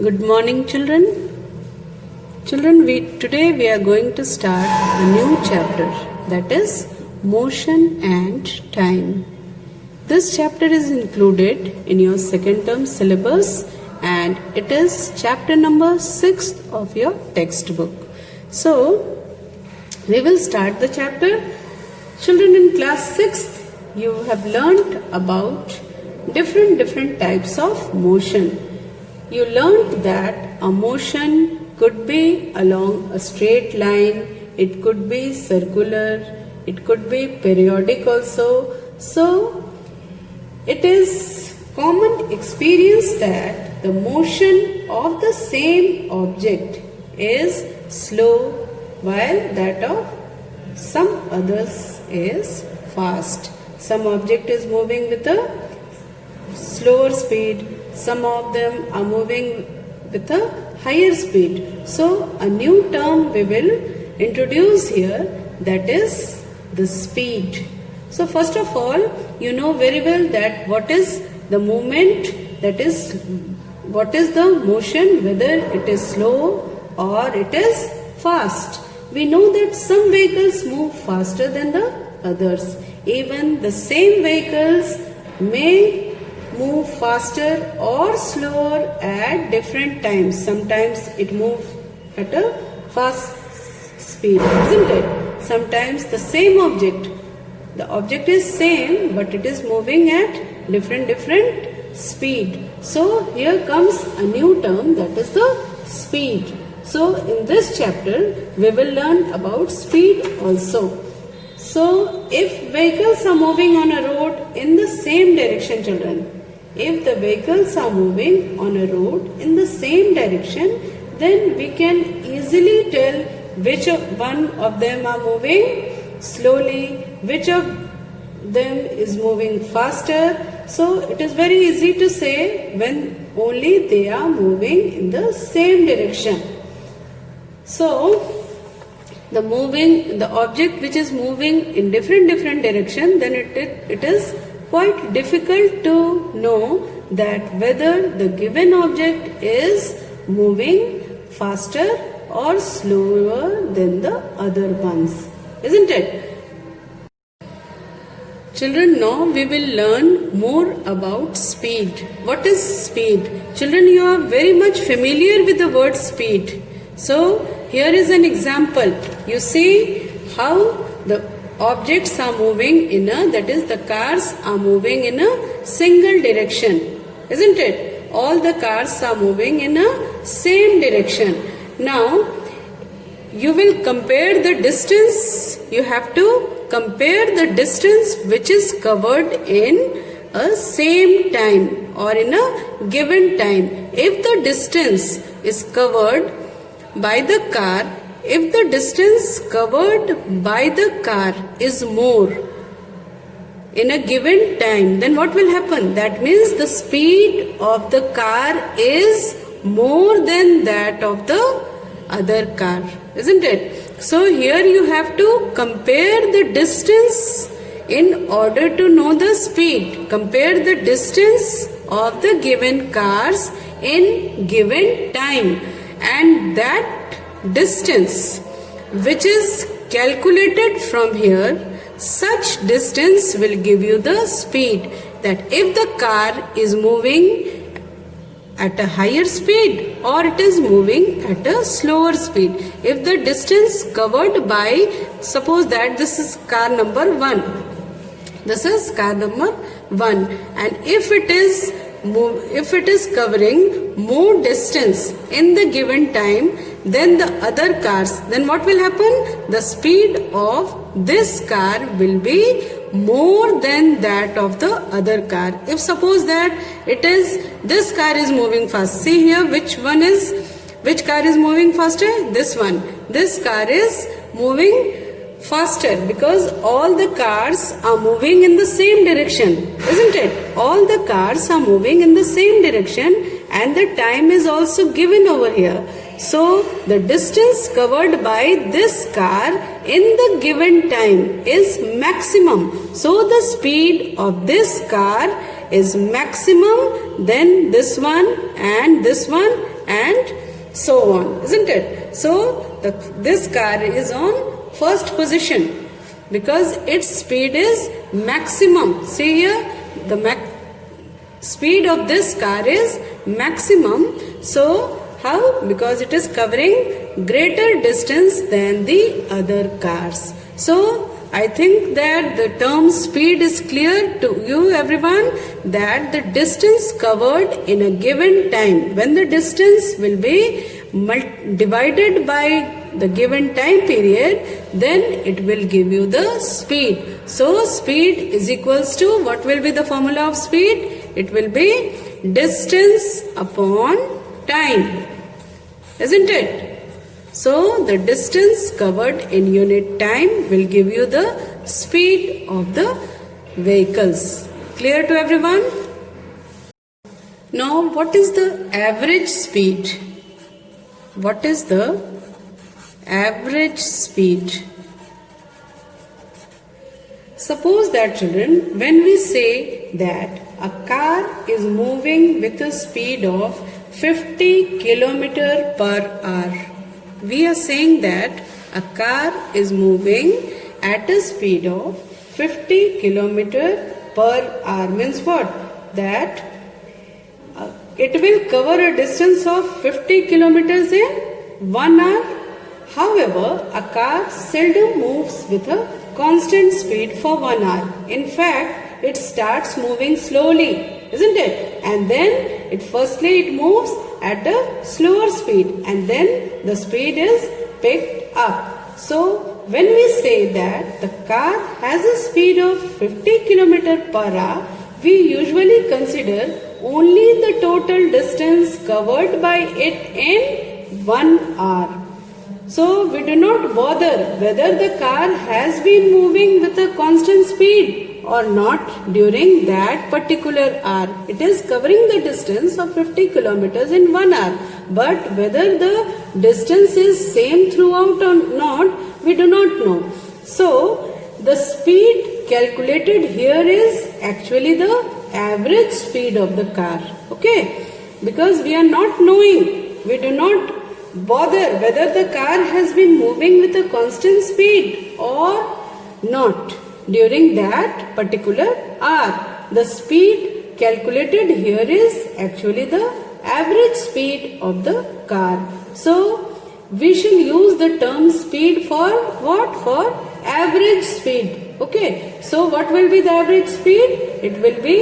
Good morning, children. Children, today we are going to start a new chapter, that is motion and time. This chapter is included in your second term syllabus and it is chapter number 6 of your textbook. So, we will start the chapter. Children, in class 6th, you have learnt about different types of motion. You learnt that a motion could be along a straight line, it could be circular, it could be periodic also. So, it is common experience that the motion of the same object is slow while that of some others is fast. Some object is moving with a slower speed, some of them are moving with a higher speed. So a new term we will introduce here, that is the speed. So first of all, you know very well that what is the movement, that is what is the motion, whether it is slow or it is fast. We know that some vehicles move faster than the others. Even the same vehicles may move faster or slower at different times. Sometimes it moves at a fast speed, isn't it? Sometimes the same object, the object is same but it is moving at different speed. So here comes a new term, that is the speed. So in this chapter we will learn about speed also. So if vehicles are moving on a road in the same direction, children, if the vehicles are moving on a road in the same direction, then we can easily tell which one of them are moving slowly, which of them is moving faster. So it is very easy to say when only they are moving in the same direction. So the object which is moving in different direction, then it is quite difficult to know that whether the given object is moving faster or slower than the other ones, isn't it? Children, now we will learn more about speed. What is speed? Children, you are very much familiar with the word speed. So, here is an example. You see how the objects are moving that is the cars are moving in a single direction, isn't it? All the cars are moving in a same direction. Now, you will compare the distance. You have to compare the distance which is covered in a same time or in a given time. If the distance is covered by the car, if the distance covered by the car is more in a given time, then what will happen? That means the speed of the car is more than that of the other car, isn't it? So here you have to compare the distance in order to know the speed. Compare the distance of the given cars in given time, and that distance which is calculated from here, such distance will give you the speed. That if the car is moving at a higher speed or it is moving at a slower speed. If the distance covered by, suppose that this is car number 1. This is car number 1, and if it is covering more distance in the given time than the other cars, then what will happen? The speed of this car will be more than that of the other car. If suppose that this car is moving fast, see here which car is moving faster? This one. This car is moving faster because all the cars are moving in the same direction, isn't it? All the cars are moving in the same direction and the time is also given over here. So the distance covered by this car in the given time is maximum. So the speed of this car is maximum than this one and this one and so on, isn't it? So this car is on first position because its speed is maximum. See here, the speed of this car is maximum. So how? Because it is covering greater distance than the other cars. So I think that the term speed is clear to you everyone, that the distance covered in a given time, when the distance will be divided by the given time period, then it will give you the speed. So speed is equals to, what will be the formula of speed? It will be distance upon time, isn't it? So the distance covered in unit time will give you the speed of the vehicles. Clear to everyone? Now what is the average speed? What is the average speed? Suppose that children, when we say that a car is moving with a speed of 50 km per hour, we are saying that a car is moving at a speed of 50 km per hour. Means what? That it will cover a distance of 50 kilometers in 1 hour. However, a car seldom moves with a constant speed for 1 hour. In fact, it starts moving slowly, isn't it? And then firstly it moves at a slower speed, and then the speed is picked up. So when we say that the car has a speed of 50 km per hour, we usually consider only the total distance covered by it in 1 hour. So we do not bother whether the car has been moving with a constant speed or not during that particular hour. It is covering the distance of 50 kilometers in 1 hour. But whether the distance is same throughout or not, we do not know. So the speed calculated here is actually the average speed of the car. Okay? Because we are not knowing, we do not bother whether the car has been moving with a constant speed or not during that particular hour. The speed calculated here is actually the average speed of the car. So we shall use the term speed for what? For average speed. Okay. So what will be the average speed? It will be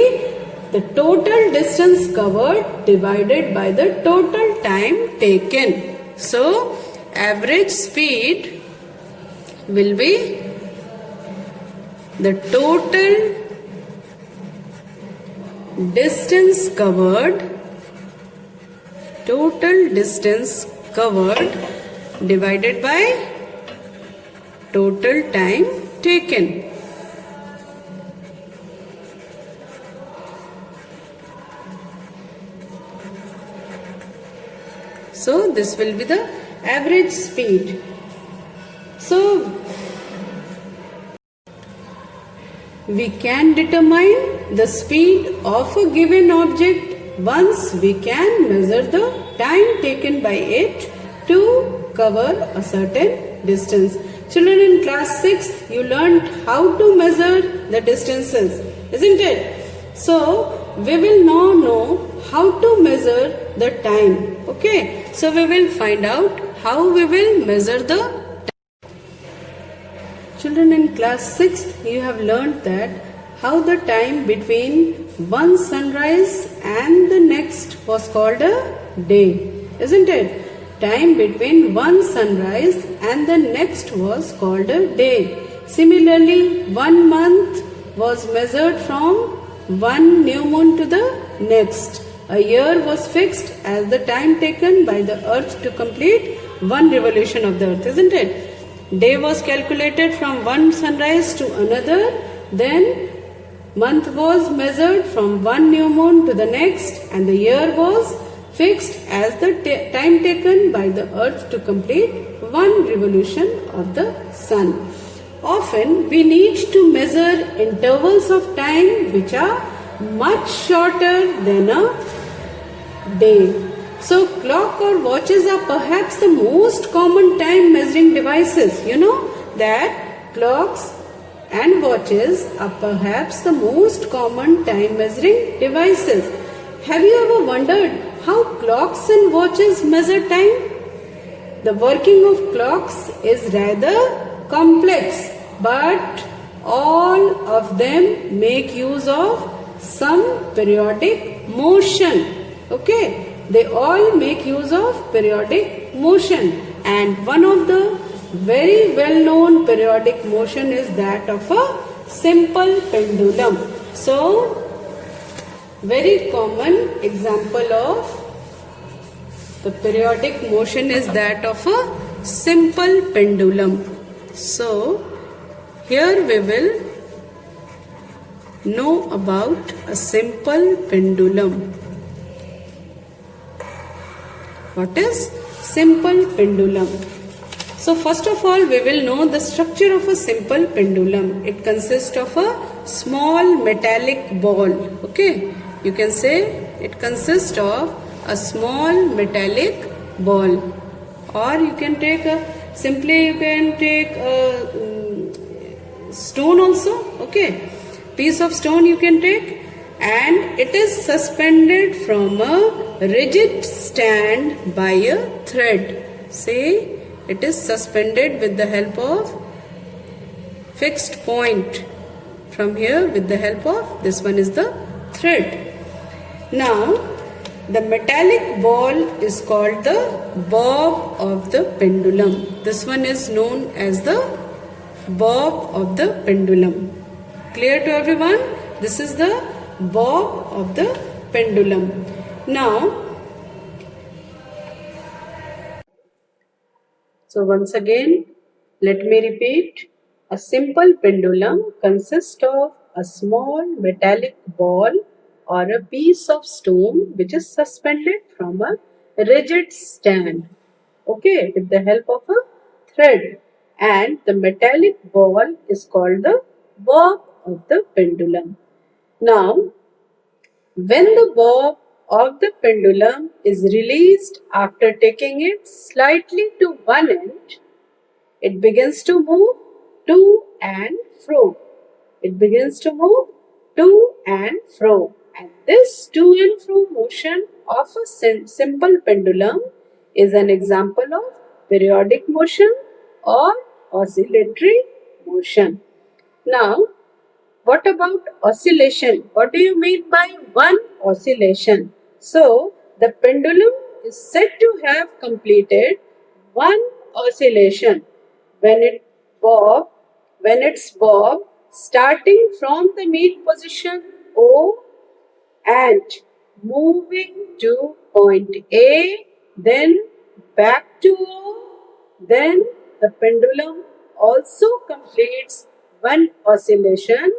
the total distance covered divided by the total time taken. So average speed will be the total distance covered divided by total time taken. So this will be the average speed. So we can determine the speed of a given object once we can measure the time taken by it to cover a certain distance. Children, in class 6, you learned how to measure the distances, isn't it? So we will now know how to measure the time. Okay, so we will find out how we will measure the time. Children, in class 6, you have learned that how the time between one sunrise and the next was called a day, isn't it? Time between one sunrise and the next was called a day. Similarly, 1 month was measured from one new moon to the next. A year was fixed as the time taken by the earth to complete one revolution of the earth, isn't it? Day was calculated from one sunrise to another. Then month was measured from one new moon to the next, and the year was fixed as the time taken by the earth to complete one revolution of the sun. Often we need to measure intervals of time which are much shorter than a day. So clock or watches are perhaps the most common time measuring devices. You know that clocks and watches are perhaps the most common time measuring devices. Have you ever wondered how clocks and watches measure time? The working of clocks is rather complex, but all of them make use of some periodic motion. Okay, they all make use of periodic motion, and one of the very well known periodic motion is that of a simple pendulum. So, very common example of the periodic motion is that of a simple pendulum. So, here we will know about a simple pendulum. What is simple pendulum? So, first of all, we will know the structure of a simple pendulum. It consists of a small metallic ball. Okay, you can say it consists of a small metallic ball, or you can take a stone also. Okay, piece of stone you can take, and it is suspended from a rigid stand by a thread. Say it is suspended with the help of fixed point. From here, with the help of this one is the thread. Now the metallic ball is called the bob of the pendulum. This one is known as the bob of the pendulum. Clear to everyone? This is the bob of the pendulum. Now, so once again, let me repeat. A simple pendulum consists of a small metallic ball or a piece of stone which is suspended from a rigid stand, okay, with the help of a thread, and the metallic ball is called the bob of the pendulum. Now, when the bob of the pendulum is released after taking it slightly to one end, it begins to move to and fro. It begins to move to and fro. And this to and fro motion of a simple pendulum is an example of periodic motion or oscillatory motion. Now, what about oscillation? What do you mean by one oscillation? So, the pendulum is said to have completed one oscillation when its bob starting from the mean position O and moving to point A, then back to O, then the pendulum also completes one oscillation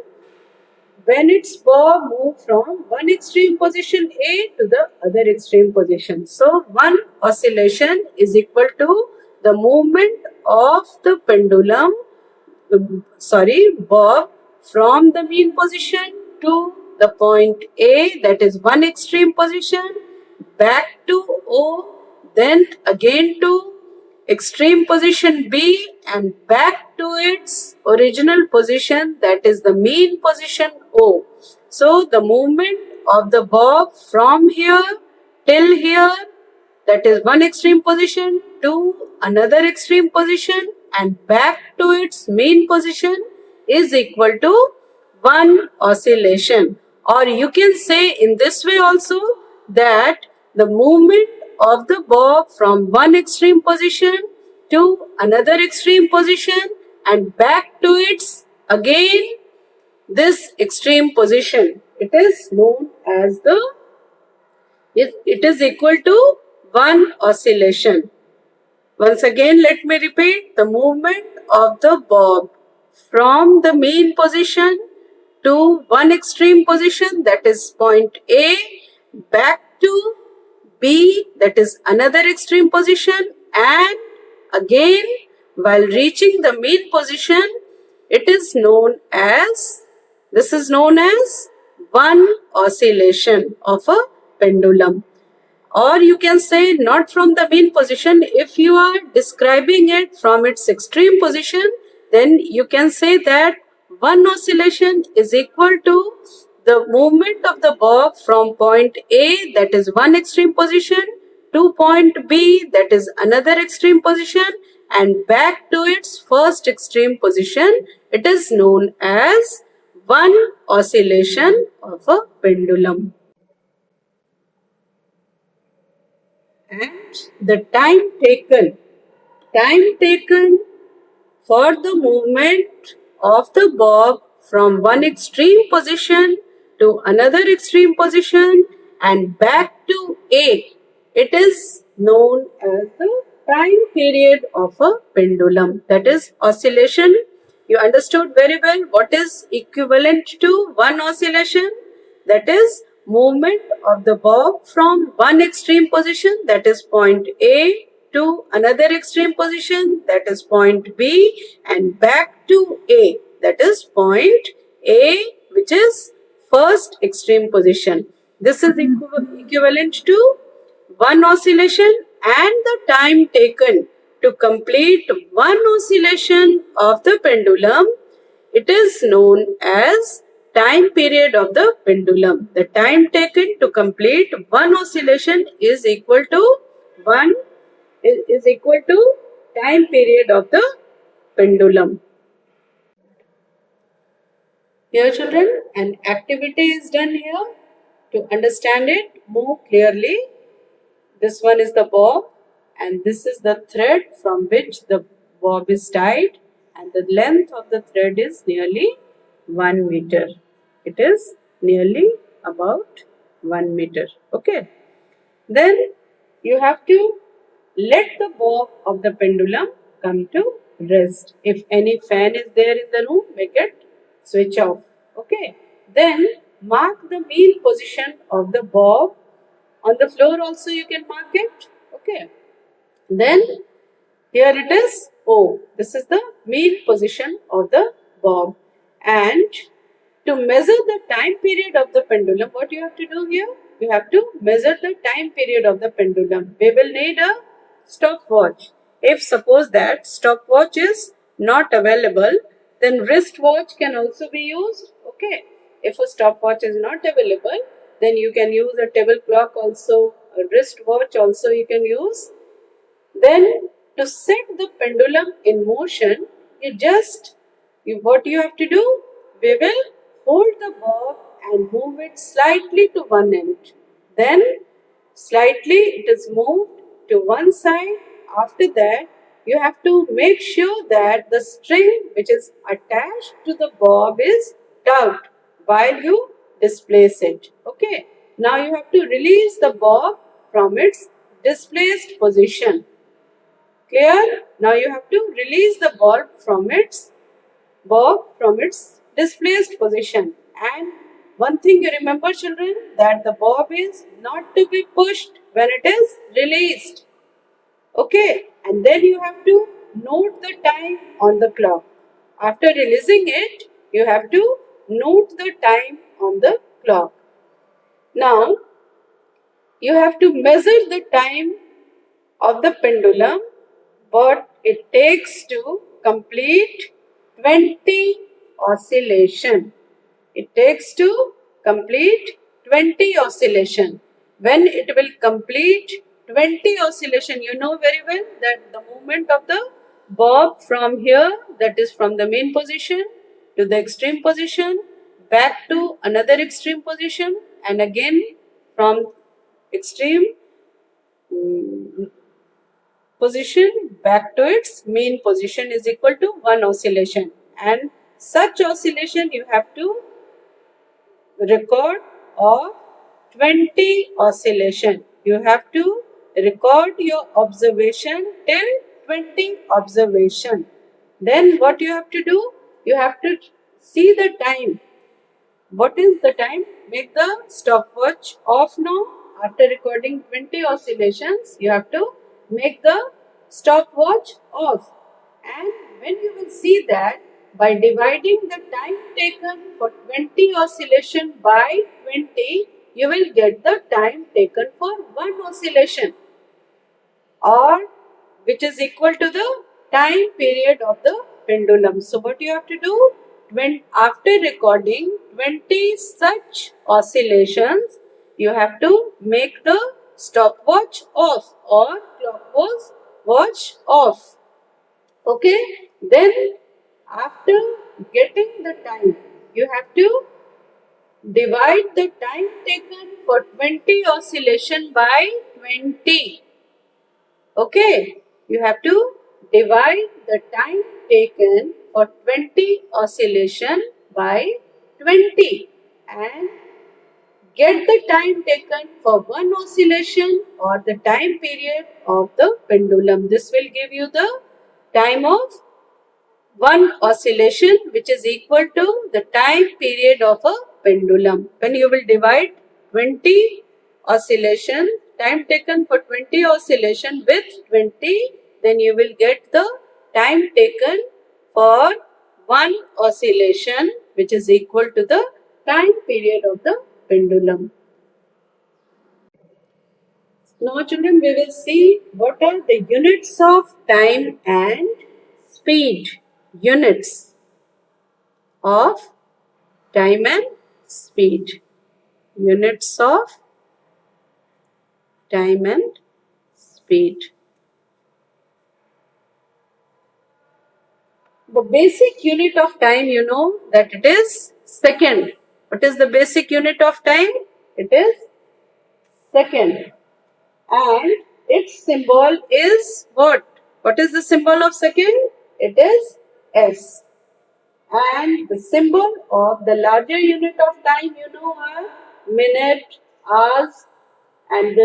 when its bob moves from one extreme position A to the other extreme position. So, one oscillation is equal to the movement of the pendulum, bob from the mean position to the point A, that is one extreme position, back to O, then again to extreme position B and back to its original position, that is the mean position O. So the movement of the bob from here till here, that is one extreme position to another extreme position and back to its mean position, is equal to one oscillation. Or you can say in this way also that the movement of the bob from one extreme position to another extreme position and back to its again this extreme position, it is known as it is equal to one oscillation. Once again, let me repeat, the movement of the bob from the mean position to one extreme position, that is point A, back to B, that is another extreme position, and again while reaching the mean position, this is known as one oscillation of a pendulum. Or you can say not from the mean position. If you are describing it from its extreme position, then you can say that one oscillation is equal to the movement of the bob from point A, that is one extreme position, to point B, that is another extreme position, and back to its first extreme position. It is known as one oscillation of a pendulum. And the time taken for the movement of the bob from one extreme position to another extreme position and back to A, it is known as the time period of a pendulum, that is oscillation. You understood very well what is equivalent to one oscillation, that is movement of the bob from one extreme position, that is point A, to another extreme position, that is point B, and back to A, that is point A, which is first extreme position. This is equivalent to one oscillation, and the time taken to complete one oscillation of the pendulum, it is known as time period of the pendulum. The time taken to complete one oscillation is equal to time period of the pendulum. Here children, an activity is done here. To understand it more clearly, this one is the bob and this is the thread from which the bob is tied, and the length of the thread is nearly 1 meter. It is nearly about 1 meter. Okay. Then you have to let the bob of the pendulum come to rest. If any fan is there in the room, make it switch off. Okay. Then mark the mean position of the bob. On the floor also you can mark it. Okay. Then here it is O. This is the mean position of the bob. And to measure the time period of the pendulum, what you have to do here? You have to measure the time period of the pendulum. We will need a stopwatch. If suppose that stopwatch is not available, then wristwatch can also be used. Okay. If a stopwatch is not available, then you can use a table clock also, a wristwatch also you can use. Then to set the pendulum in motion, what you have to do? We will hold the bob and move it slightly to one end. Then slightly it is moved to one side. After that, you have to make sure that the string which is attached to the bob is tugged while you displace it. Okay. Now you have to release the bob from its displaced position. Clear? Now you have to release the bob from its displaced position. And one thing you remember children, that the bob is not to be pushed when it is released. Okay. And then you have to note the time on the clock. After releasing it, you have to note the time on the clock. Now, you have to measure the time of the pendulum, what it takes to complete 20 oscillation. It takes to complete 20 oscillation. When it will complete 20 oscillation, you know very well that the movement of the bob from here, that is from the main position to the extreme position, back to another extreme position, and again from extreme position back to its mean position is equal to one oscillation. And such oscillation you have to record of 20 oscillation. You have to record your observation till 20 observation. Then what you have to do? You have to see the time. What is the time? Make the stopwatch off now. After recording 20 oscillations, you have to make the stopwatch off. And when you will see that, by dividing the time taken for 20 oscillation by 20, you will get the time taken for one oscillation, or which is equal to the time period of the pendulum. So what you have to do, when after recording 20 such oscillations, you have to make the stopwatch off or clock watch off. Okay, then after getting the time, you have to divide the time taken for 20 oscillation by 20. Okay, you have to divide the time taken for 20 oscillation by 20 and get the time taken for one oscillation or the time period of the pendulum. This will give you the time of one oscillation, which is equal to the time period of a pendulum. When you will divide 20 oscillation, time taken for 20 oscillation with 20, then you will get the time taken for one oscillation, which is equal to the time period of the pendulum. Now children, we will see what are the units of time and speed. Units of time and speed. Units of time and speed. The basic unit of time, you know that it is second. What is the basic unit of time? It is second. And its symbol is what? What is the symbol of second? It is S. And the symbol of the larger unit of time, you know, are minute, hours, and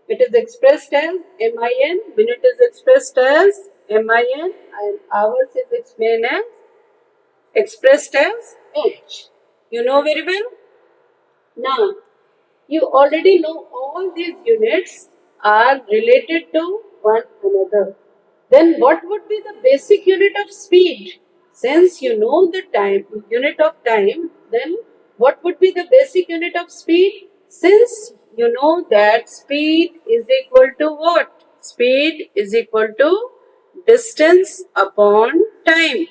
it is expressed as MIN. Minute is expressed as MIN, and hours is expressed as H. You know very well. Now, you already know all these units are related to one another. Then what would be the basic unit of speed? Since you know the time unit of time, then what would be the basic unit of speed? Since you know that speed is equal to what? Speed is equal to distance upon time.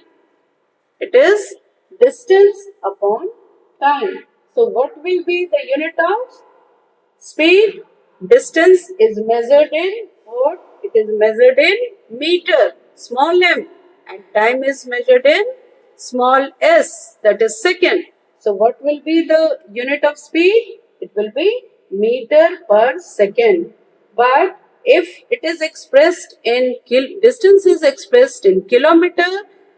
It is distance upon time. So what will be the unit of speed? Distance is measured in what? It is measured in meter, small m, and time is measured in small s, that is second. So what will be the unit of speed? It will be meter per second. But if it is expressed in distance is expressed in kilometer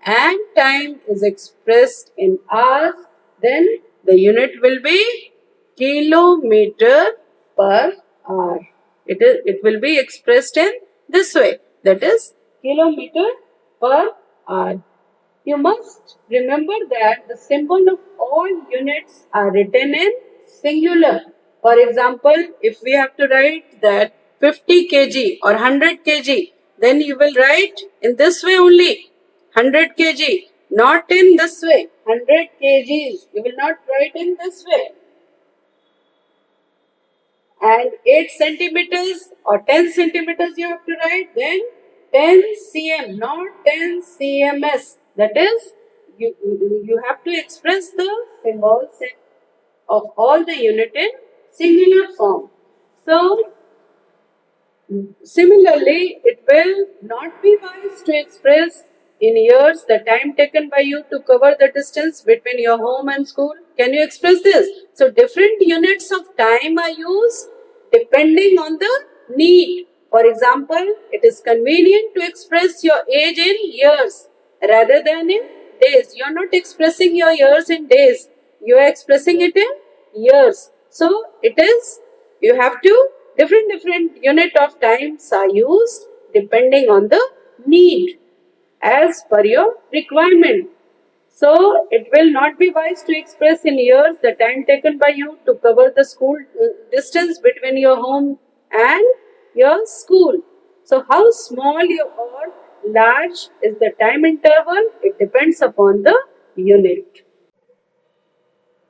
and time is expressed in hours, then the unit will be kilometer per hour. It will be expressed in this way, that is kilometer per hour. You must remember that the symbol of all units are written in singular. For example, if we have to write that 50 kg or 100 kg, then you will write in this way only, 100 kg, not in this way, 100 kgs. You will not write in this way. And 8 centimeters or 10 centimeters you have to write, then 10 cm, not 10 cms. That is, you have to express the symbols of all the unit in singular form. So, similarly, it will not be wise to express in years the time taken by you to cover the distance between your home and school. Can you express this? So, different units of time are used depending on the need. For example, it is convenient to express your age in years rather than in days. You are not expressing your years in days. You are expressing it in years. So, it is, you have to, different unit of times are used depending on the need as per your requirement. So, it will not be wise to express in years the time taken by you to cover the school distance between your home and your school. So, how small or large is the time interval? It depends upon the unit.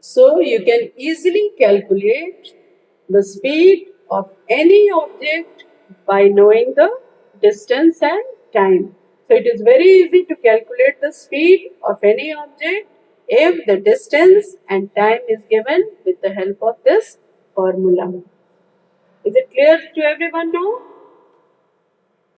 So you can easily calculate the speed of any object by knowing the distance and time. So it is very easy to calculate the speed of any object if the distance and time is given with the help of this formula. Is it clear to everyone now?